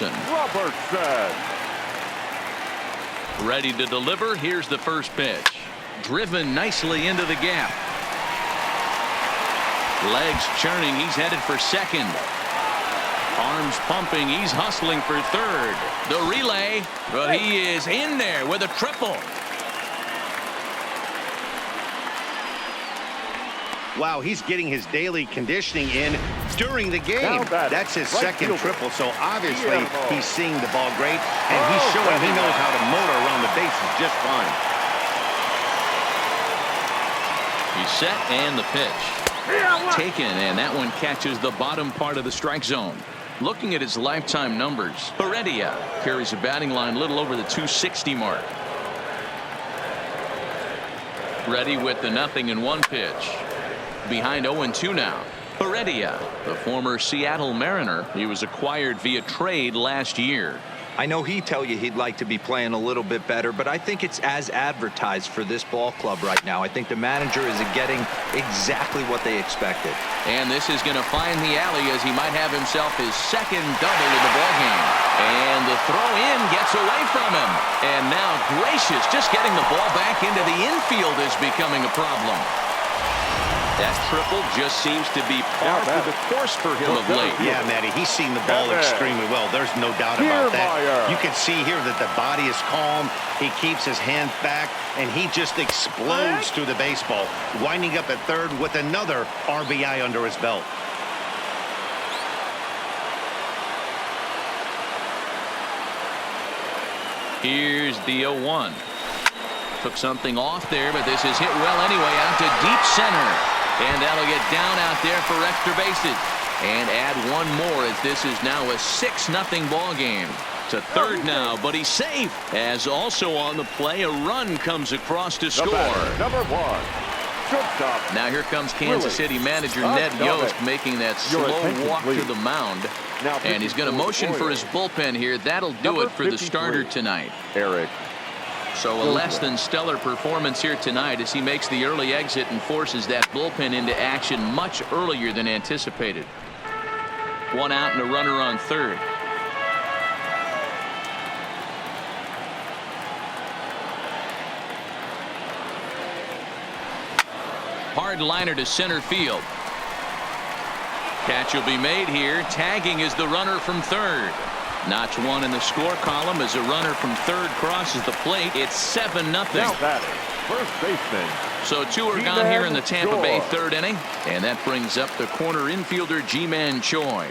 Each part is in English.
Robertson. Ready to deliver. Here's the first pitch. Driven nicely into the gap. Legs churning. He's headed for second. Arms pumping. He's hustling for third. The relay, but he is in there with a triple. Wow, he's getting his daily conditioning in during the game. That's his second triple, so obviously he's seeing the ball great, and he's showing he knows how to motor around the bases just fine. He's set, and the pitch. Taken, and that one catches the bottom part of the strike zone. Looking at his lifetime numbers, Heredia carries a batting line a little over the 260 mark. Ready with the 0-1 pitch. Behind 0-2 now. Heredia, the former Seattle Mariner. He was acquired via trade last year. I know he'd tell you he'd like to be playing a little bit better, but I think it's as advertised for this ball club right now. I think the manager is getting exactly what they expected. And this is going to find the alley as he might have himself his second double of the ballgame. And the throw in gets away from him. And now Gracious, just getting the ball back into the infield is becoming a problem. That triple just seems to be par for the course for him of late. Yeah, Matty, he's seen the ball extremely well. There's no doubt about that. You can see here that the body is calm. He keeps his hands back, and he just explodes through the baseball, winding up at third with another RBI under his belt. Here's the 0-1. Took something off there, but this is hit well anyway out to deep center. And that'll get down out there for extra bases. And add one more as this is now a 6-0 ball game. To third now, but he's safe. As also on the play, a run comes across to score. Number 1. Shortstop. Now here comes Kansas City manager Ned Yost making that slow walk to the mound. And he's going to motion for his bullpen here. That'll do it for the starter tonight. Eric. So a less than stellar performance here tonight as he makes the early exit and forces that bullpen into action much earlier than anticipated. One out and a runner on third. Hard liner to center field. Catch will be made here. Tagging is the runner from third. Notch one in the score column as a runner from third crosses the plate. It's 7-0. Now batting, first baseman. So two are gone here in the Tampa Bay third inning, and that brings up the corner infielder Ji-Man Choi.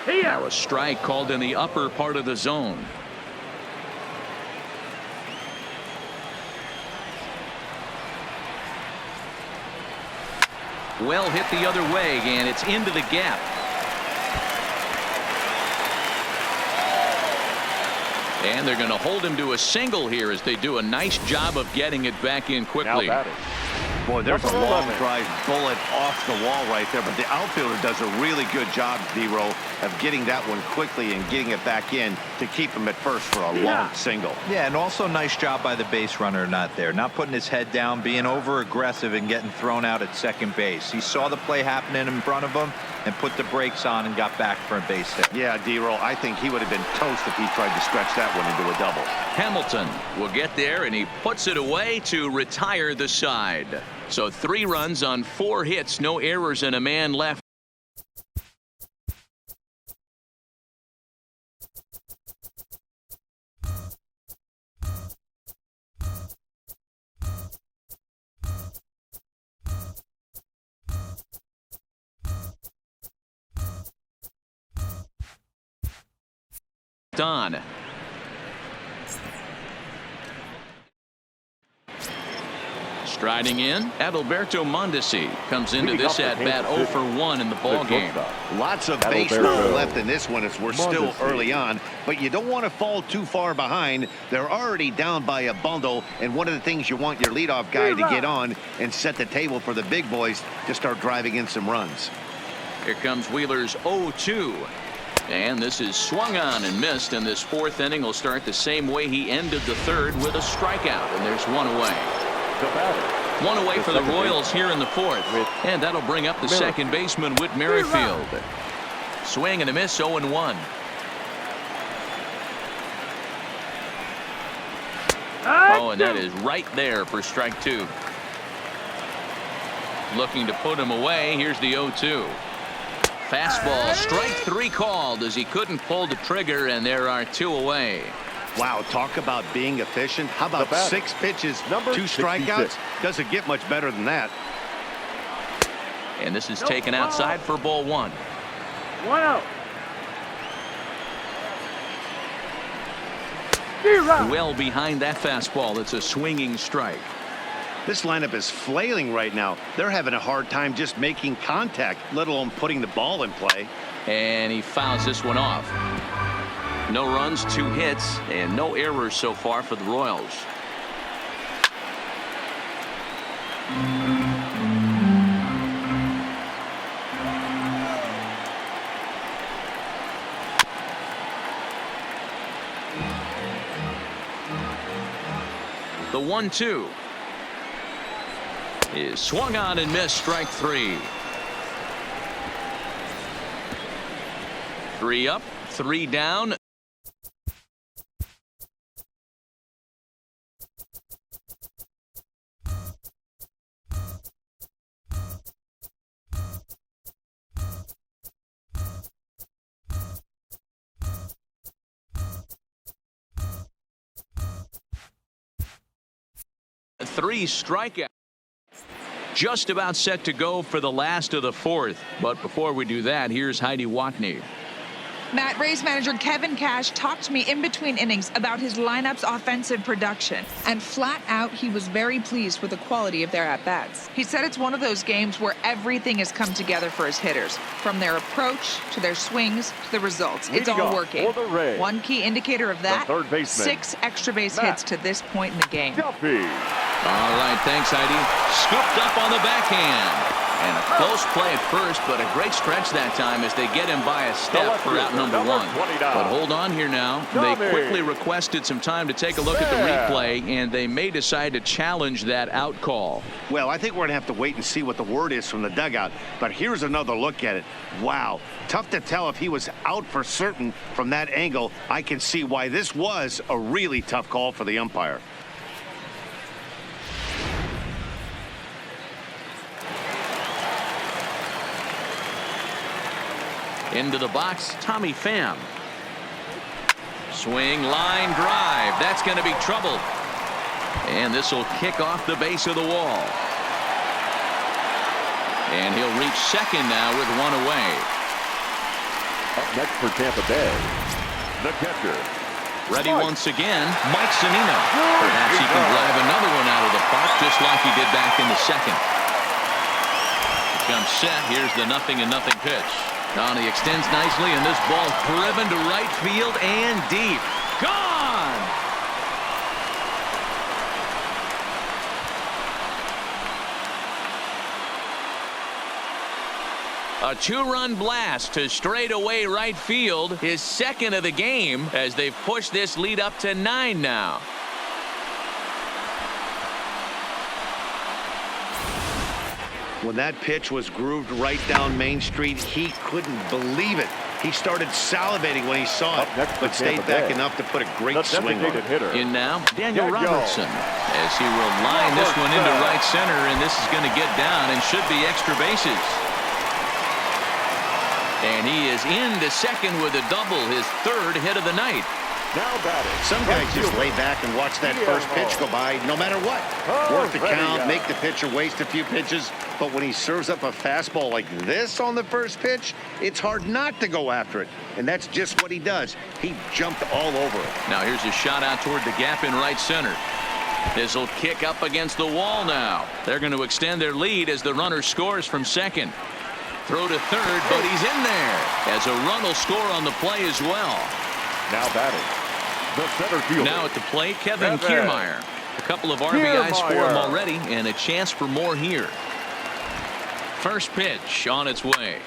Now a strike called in the upper part of the zone. Well hit the other way, and it's into the gap. And they're going to hold him to a single here as they do a nice job of getting it back in quickly. Boy, there's a long drive bullet off the wall right there, but the outfielder does a really good job, D-Row, of getting that one quickly and getting it back in to keep him at first for a long single. Yeah, and also nice job by the base runner not putting his head down, being over aggressive and getting thrown out at second base. He saw the play happening in front of him and put the brakes on and got back for a base hit. Yeah, D-Row, I think he would have been toast if he tried to stretch that one into a double. Hamilton will get there, and he puts it away to retire the side. So 3 runs on 4 hits, no errors, and a man left. On. Striding in, Adalberto Mondesi comes into this at-bat 0 for 1 in the ballgame. Lots of baseball left in this one as we're still early on, but you don't want to fall too far behind. They're already down by a bundle, and one of the things you want your leadoff guy to get on and set the table for the big boys to start driving in some runs. Here comes Wheeler's 0-2. And this is swung on and missed, and this 4th inning will start the same way he ended the 3rd with a strikeout, and there's 1 away. 1 away for the Royals here in the 4th, and that'll bring up the second baseman, Whit Merrifield. Swing and a miss, 0-1. Oh, and that is right there for strike 2. Looking to put him away. Here's the 0-2. Fastball, strike 3 called as he couldn't pull the trigger, and there are 2 away. Wow, talk about being efficient. How about 6 pitches, 2 strikeouts? Doesn't get much better than that. And this is taken outside for ball 1. 1 out. Well behind that fastball. It's a swinging strike. This lineup is flailing right now. They're having a hard time just making contact, let alone putting the ball in play. And he fouls this one off. No runs, 2 hits, and no errors so far for the Royals. The 1-2 is swung on and missed, strike 3. 3 up, 3 down. Three strikeouts. Just about set to go for the last of the 4th. But before we do that, here's Heidi Watney. Matt, Rays manager Kevin Cash talked to me in between innings about his lineup's offensive production. And flat out, he was very pleased with the quality of their at-bats. He said it's one of those games where everything has come together for his hitters. From their approach, to their swings, to the results. It's all working. One key indicator of that, 6 extra base hits to this point in the game. All right, thanks, Heidi. Scooped up on the backhand. And a close play at first, but a great stretch that time as they get him by a step for out number 1. But hold on here now. They quickly requested some time to take a look at the replay, and they may decide to challenge that out call. Well, I think we're going to have to wait and see what the word is from the dugout. But here's another look at it. Wow. Tough to tell if he was out for certain from that angle. I can see why this was a really tough call for the umpire. Into the box, Tommy Pham. Swing, line drive. That's going to be trouble. And this will kick off the base of the wall. And he'll reach second now with 1 away. Up next for Tampa Bay, the catcher. Ready once again, Mike Zunino. Perhaps he can drive another one out of the park just like he did back in the 2nd. Comes set. Here's the 0-0 pitch. Now he extends nicely, and this ball driven to right field and deep. Gone! A 2-run blast to straightaway right field, his 2nd of the game, as they've pushed this lead up to 9 now. When that pitch was grooved right down Main Street, he couldn't believe it. He started salivating when he saw it, but stayed back enough to put a great swing on it. In now, Daniel Robertson, as he will line this one into right center, and this is going to get down and should be extra bases. And he is into second with a double, his 3rd hit of the night. Now batting. Some guys just lay back and watch that first pitch go by no matter what. Work the count, make the pitcher waste a few pitches. But when he serves up a fastball like this on the first pitch, it's hard not to go after it. And that's just what he does. He jumped all over it. Now here's a shot out toward the gap in right center. This will kick up against the wall now. They're going to extend their lead as the runner scores from second. Throw to third, but he's in there as a run will score on the play as well. Now batting, the center fielder. Now at the plate, Kevin Kiermaier. A couple of RBIs for him already, and a chance for more here. First pitch on its way.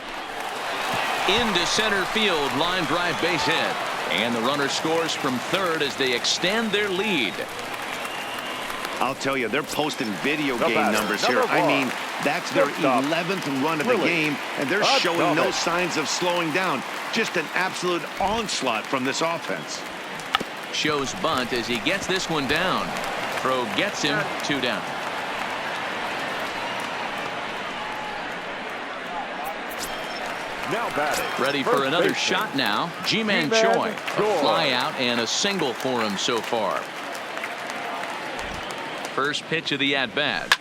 Into center field, line drive base hit. And the runner scores from third as they extend their lead. I'll tell you, they're posting video game numbers here. I mean, that's their 11th run of the game, and they're showing no signs of slowing down. Just an absolute onslaught from this offense. Shows bunt as he gets this one down. Throw gets him 2 down. Now batting. Ready for another shot now. Ji-Man Choi. A fly out and a single for him so far. First pitch of the at-bat.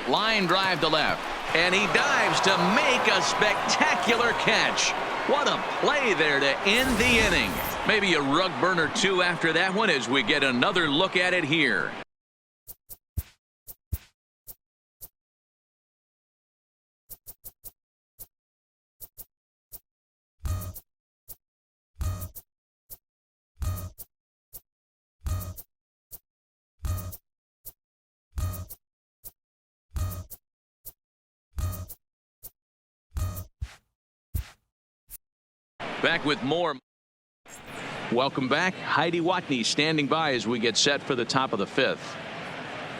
Line drive to left. And he dives to make a spectacular catch. What a play there to end the inning. Maybe a rug burner too after that one as we get another look at it here. Back with more. Welcome back. Heidi Watney standing by as we get set for the top of the 5th.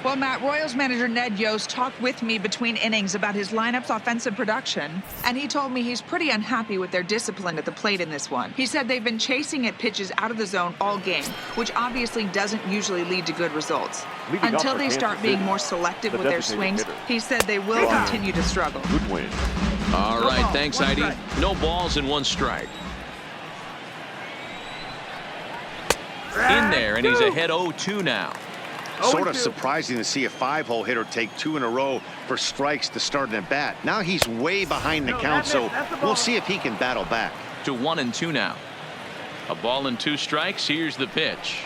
Well, Matt, Royals manager Ned Yost talked with me between innings about his lineup's offensive production, and he told me he's pretty unhappy with their discipline at the plate in this one. He said they've been chasing at pitches out of the zone all game, which obviously doesn't usually lead to good results. Until they start being more selective with their swings, he said they will continue to struggle. Good win. All right, thanks, Heidi. No balls and 1 strike. In there, and he's ahead 0-2 now. Sort of surprising to see a 5-hole hitter take 2 in a row for strikes to start an at bat. Now he's way behind the count, so we'll see if he can battle back. To 1-2 now. A ball and 2 strikes. Here's the pitch.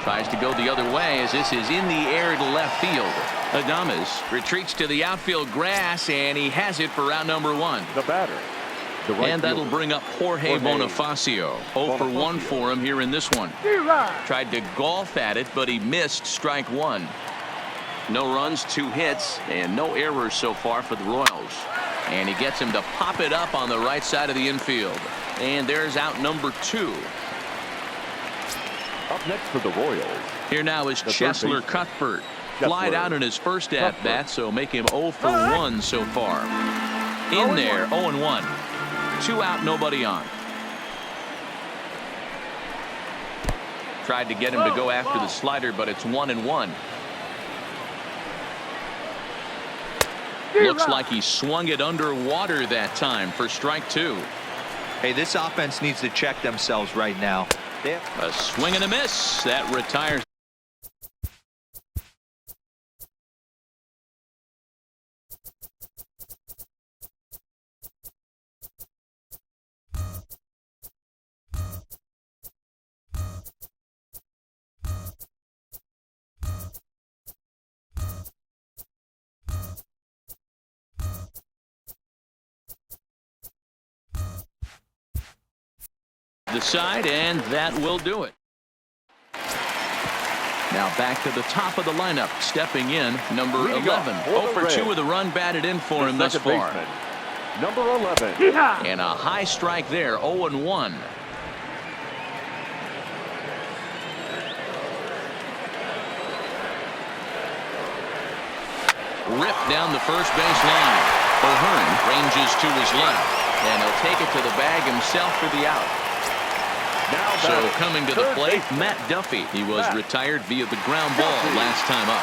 Tries to go the other way as this is in the air to left field. Adames retreats to the outfield grass, and he has it for out number 1. The batter. And that'll bring up Jorge Bonifacio. 0 for 1 for him here in this one. Tried to golf at it, but he missed strike 1. No runs, 2 hits, and no errors so far for the Royals. And he gets him to pop it up on the right side of the infield. And there's out number 2. Up next for the Royals. Here now is Cheslor Cuthbert. Flied out in his first at-bat, so make him 0 for 1 so far. In there, 0-1. 2 out, nobody on. Tried to get him to go after the slider, but it's 1-1. Looks like he swung it underwater that time for strike 2. Hey, this offense needs to check themselves right now. A swing and a miss. That retires. The side, and that will do it. Now back to the top of the lineup, stepping in number 11. 0 for 2 with a run batted in for him thus far. Number 11. And a high strike there, 0-1. Ripped down the first base line. O'Hearn ranges to his left, and he'll take it to the bag himself for the out. So coming to the plate, Matt Duffy. He was retired via the ground ball last time up.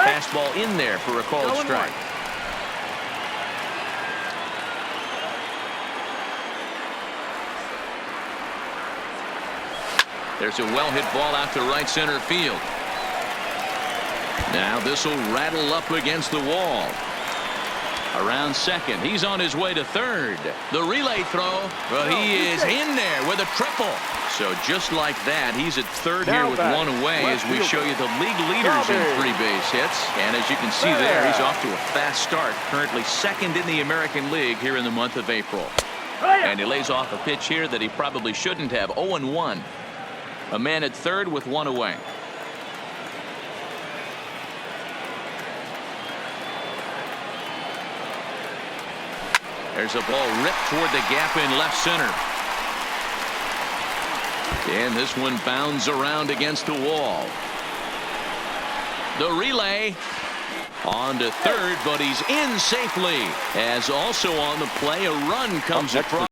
Fastball in there for a called strike. There's a well-hit ball out to right center field. Now this will rattle up against the wall. Around second. He's on his way to third. The relay throw, but he is in there with a triple. So just like that, he's at third here with 1 away as we show you the league leaders in 3 base hits. And as you can see there, he's off to a fast start. Currently second in the American League here in the month of April. And he lays off a pitch here that he probably shouldn't have. 0-1. A man at third with 1 away. There's a ball ripped toward the gap in left center. And this one bounds around against the wall. The relay on to third, but he's in safely. As also on the play, a run comes across.